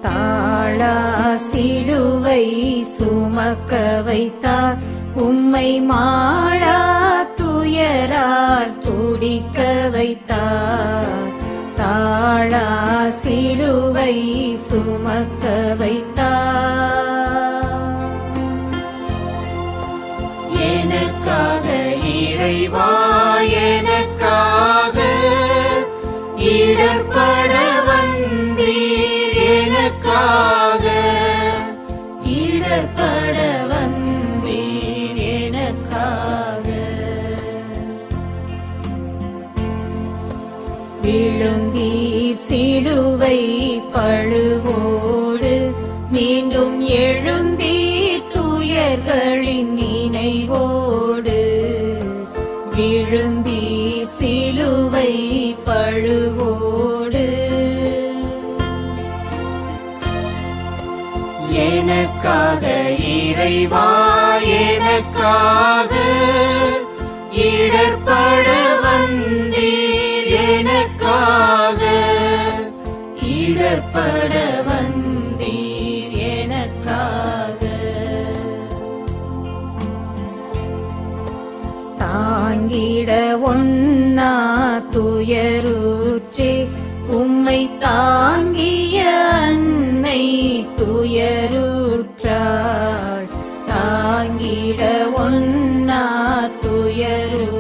தாழா சிலுவை சுமக்க வைத்தார் உம்மை மாழா துயரால் துடிக்க வைத்தார். தாழா சிலுவை சுமக்க வைத்தார். எனக்காக இறைவா எனக்காக இடர்பட வந்தீர். எனக்காக இடர்பட வந்தீர். எனக்காக விழுந்தீர் சிலுவை பழுவோடு மீண்டும் எழுந்தீர் துயர்களின் நினைவோடு. விழுந்தீர் சிலுவை பழுவோடு. எனக்காக இறைவா எனக்காக இடர்பட வந்தீர். எனக்காக இடர்பட வந்தீர். எனக்காக தாங்கிட ஒண்ணா துயருற்றே உம்மை தாங்கிய அன்னை துயருற்றாள். தாங்கிட ஒண்ணா துயரு